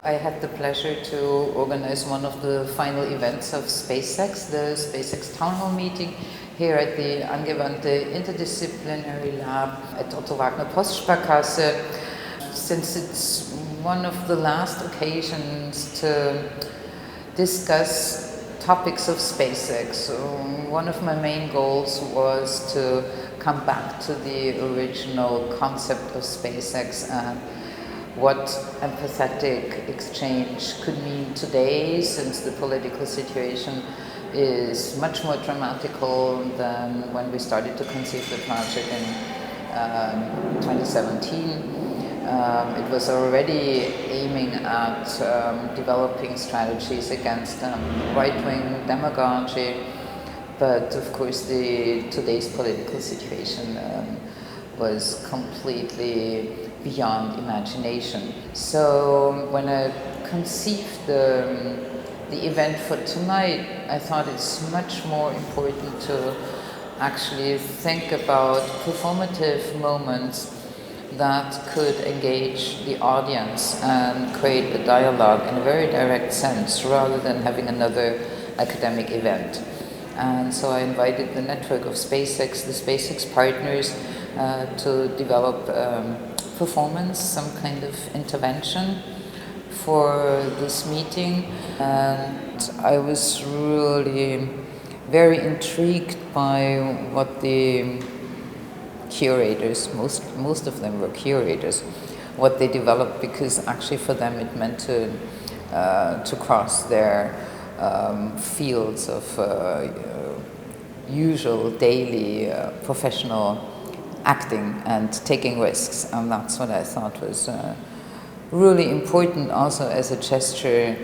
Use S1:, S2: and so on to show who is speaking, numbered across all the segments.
S1: I had the pleasure to organize one of the final events of SPACEX, the SPACEX Townhall meeting here at the Angewandte Interdisciplinary Lab at Otto Wagner Postsparkasse. Since it's one of the last occasions to discuss topics of SPACEX, one of my main goals was to come back to the original concept of SPACEX and what empathetic exchange could mean today, since the political situation is much more dramatical than when we started to conceive the project in 2017. It was already aiming at developing strategies against right-wing demagogy, but of course today's political situation was completely beyond imagination. So when I conceived the event for tonight, I thought it's much more important to actually think about performative moments that could engage the audience and create a dialogue in a very direct sense, rather than having another academic event. And so I invited the network of SPACEX, the SPACEX partners, to develop performance, some kind of intervention for this meeting. And I was really very intrigued by what the curators, most of them were curators, what they developed, because actually for them it meant to cross their fields of usual daily professional acting and taking risks, and that's what I thought was really important also as a gesture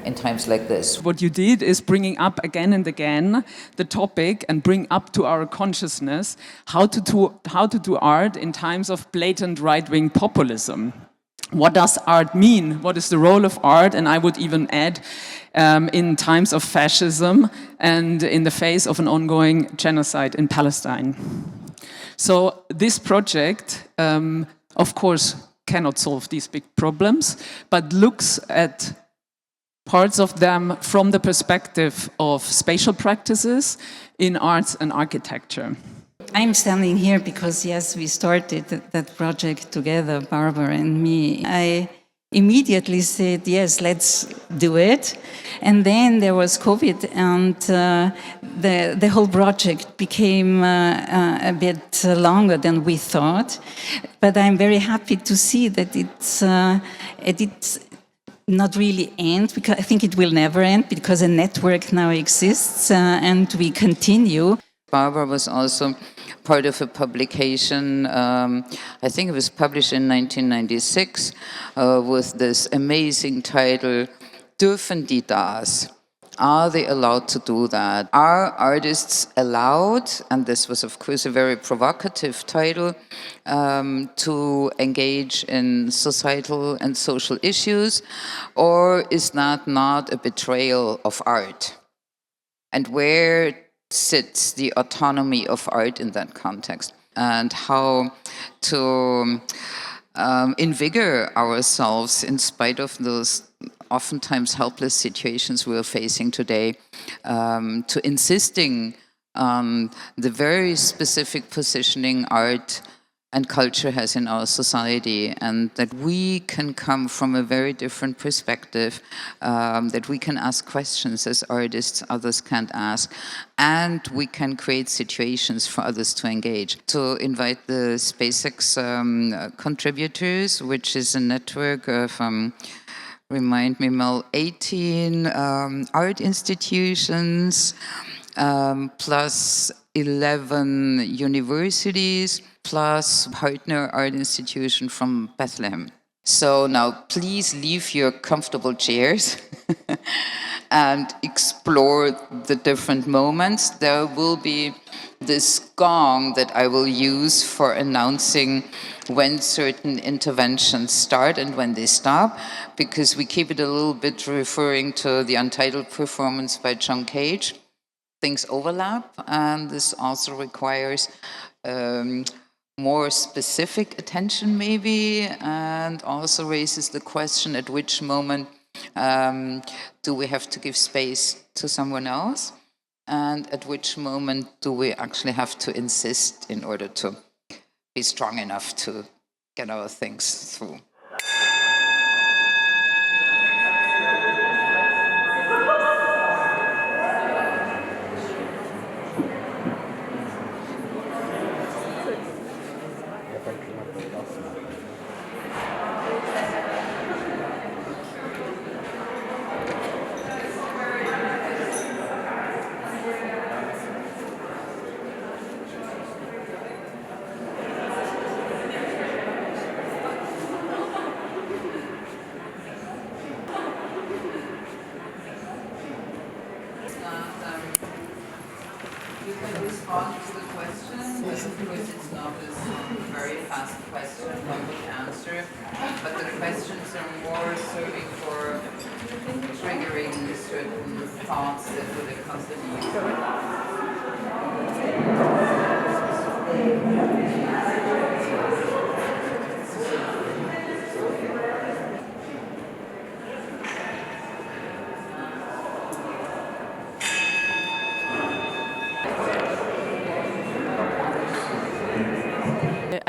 S1: in times like this.
S2: What you did is bringing up again and again the topic and bring up to our consciousness how to do art in times of blatant right-wing populism. What does art mean? What is the role of art? And I would even add, in times of fascism and in the face of an ongoing genocide in Palestine. So this project, of course, cannot solve these big problems, but looks at parts of them from the perspective of spatial practices in arts and architecture.
S3: I'm standing here because, yes, we started that project together, Barbara and me. I immediately said, yes, let's do it. And then there was COVID, and the whole project became a bit longer than we thought. But I'm very happy to see that it's not really end, because I think it will never end, because a network now exists and we continue.
S1: Barbara was also part of a publication, I think it was published in 1996, with this amazing title, Dürfen die das? Are they allowed to do that? Are artists allowed, and this was of course a very provocative title, to engage in societal and social issues, or is that not a betrayal of art? And where sits the autonomy of art in that context, and how to invigorate ourselves in spite of those oftentimes helpless situations we are facing today, to insisting on the very specific positioning art and culture has in our society, and that we can come from a very different perspective, that we can ask questions as artists others can't ask, and we can create situations for others to engage. To invite the SPACEX contributors, which is a network of, remind me, Mel, 18 art institutions, plus 11 universities, plus partner art institution from Bethlehem. So now please leave your comfortable chairs and explore the different moments. There will be this gong that I will use for announcing when certain interventions start and when they stop, because we keep it a little bit referring to the untitled performance by John Cage. Things overlap, and this also requires more specific attention maybe, and also raises the question at which moment do we have to give space to someone else, and at which moment do we actually have to insist in order to be strong enough to get our things through. You can respond to the question, but of course it's not a very fast question, one would answer, but the questions are more serving for triggering certain thoughts that would accompany you.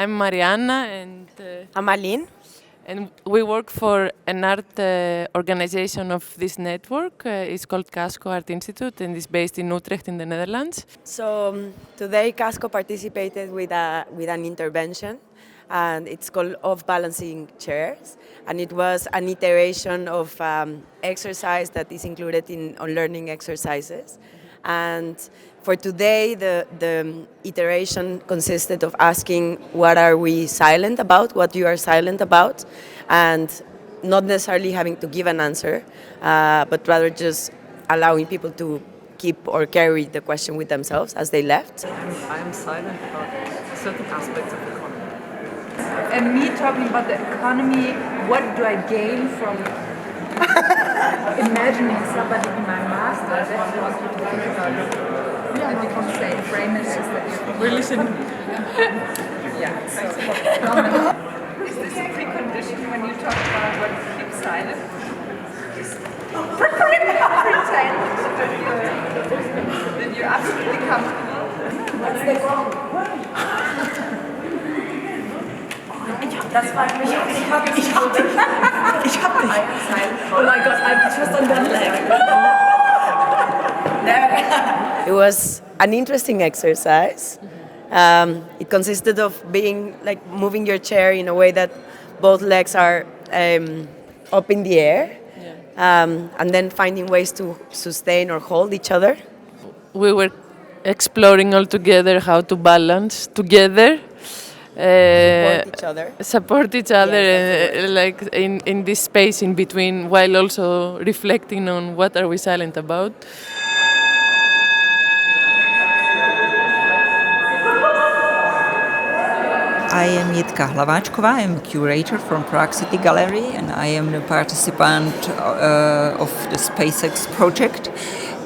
S4: I'm Marianna and
S5: I'm Aline.
S4: and we work for an art organization of this network. It's called Casco Art Institute and it's based in Utrecht in the Netherlands.
S5: So today Casco participated with an intervention, and it's called Off Balancing Chairs, and it was an iteration of exercise that is included on learning exercises. And for today, the iteration consisted of asking what are we silent about, what you are silent about, and not necessarily having to give an answer, but rather just allowing people to keep or carry the question with themselves as they left.
S6: I am silent about certain aspects of the economy.
S7: And me talking about the economy, what do I gain from imagining somebody be my master? That's what you think about it. Yeah, you can say, frame it as that you're...
S4: We're listening.
S7: Yeah. So, is this a precondition when you talk about what to keep silent? Pretend that you're absolutely comfortable. What's the goal? Das war mich. Ich hab dich. Oh my God, I'm just on that leg.
S5: It was an interesting exercise. It consisted of being like moving your chair in a way that both legs are up in the air, and then finding ways to sustain or hold each other.
S4: We were exploring all together how to balance together.
S5: Support each other.
S4: Yes, like in this space in between, while also reflecting on what are we silent about.
S8: I am Jitka Hlavačková. I am a curator from Prague City Gallery, and I am a participant of the SPACEX project.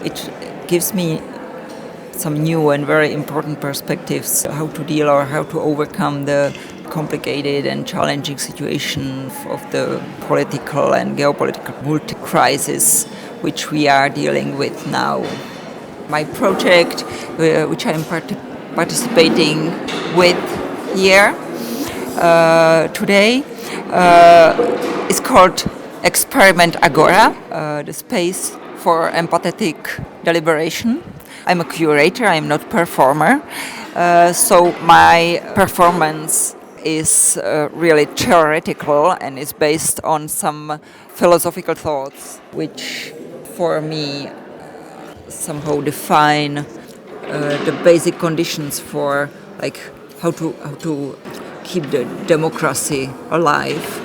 S8: It gives me some new and very important perspectives how to deal or how to overcome the complicated and challenging situation of the political and geopolitical multi-crisis which we are dealing with now. My project, which I am participating with here today, is called Experiment Agora, the space for empathetic deliberation. I'm a curator, I'm not performer, so my performance is really theoretical and is based on some philosophical thoughts which for me somehow define the basic conditions for like how to keep the democracy alive.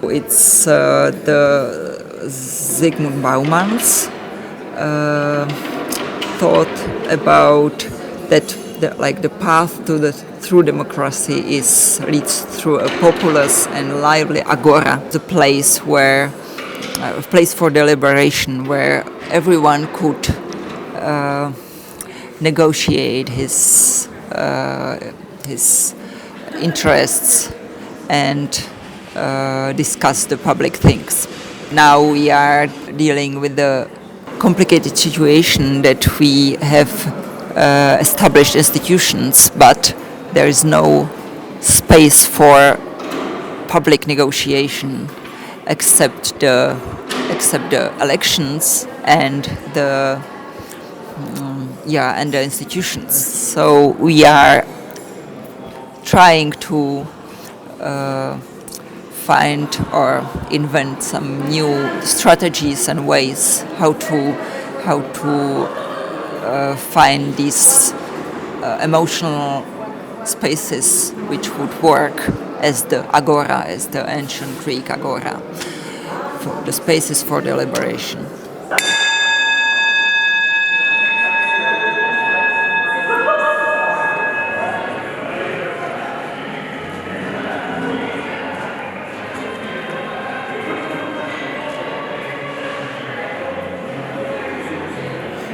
S8: It's the Zygmunt Bauman's thought about that the path to the true democracy leads through a populous and lively agora, the place where a place for deliberation where everyone could interests and discuss the public things. Now we are dealing with the complicated situation that we have established institutions, but there is no space for public negotiation except the elections and the institutions. So we are trying to find or invent some new strategies and ways how to find these emotional spaces which would work as the agora, as the ancient Greek agora, for the spaces for deliberation.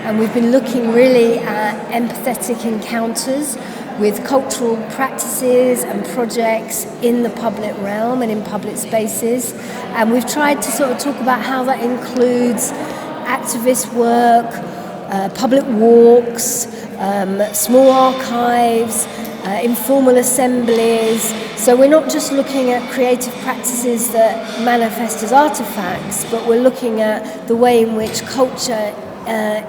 S9: And we've been looking really at empathetic encounters with cultural practices and projects in the public realm and in public spaces. And we've tried to sort of talk about how that includes activist work, public walks, small archives, informal assemblies. So we're not just looking at creative practices that manifest as artifacts, but we're looking at the way in which culture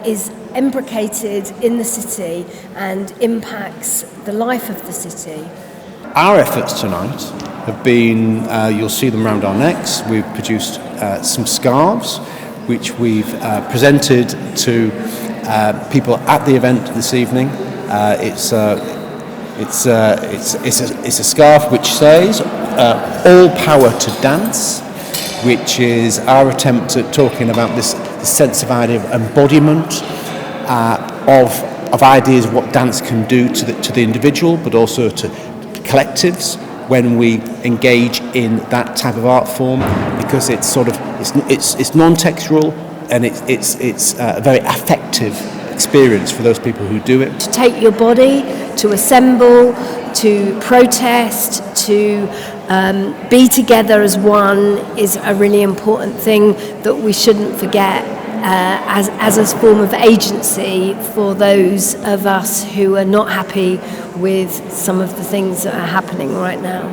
S9: is imbricated in the city and impacts the life of the city.
S10: Our efforts tonight have been, you'll see them around our necks. We've produced some scarves which we've presented to people at the event this evening. It's a scarf which says all power to dance, which is our attempt at talking about this sense of idea of embodiment of ideas of what dance can do to the individual, but also to collectives when we engage in that type of art form, because it's sort of it's non-textual and it's a very affective experience for those people who do it.
S9: To take your body, to assemble, to protest, to be together as one is a really important thing that we shouldn't forget as a form of agency for those of us who are not happy with some of the things that are happening right now.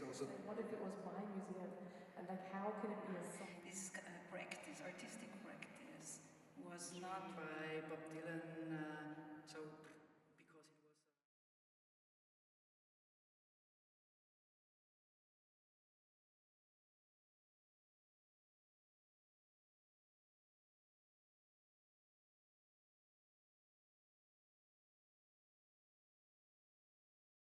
S11: is also...
S6: What if it was my museum? And like, how can it be a song?
S3: This practice, artistic practice, was not by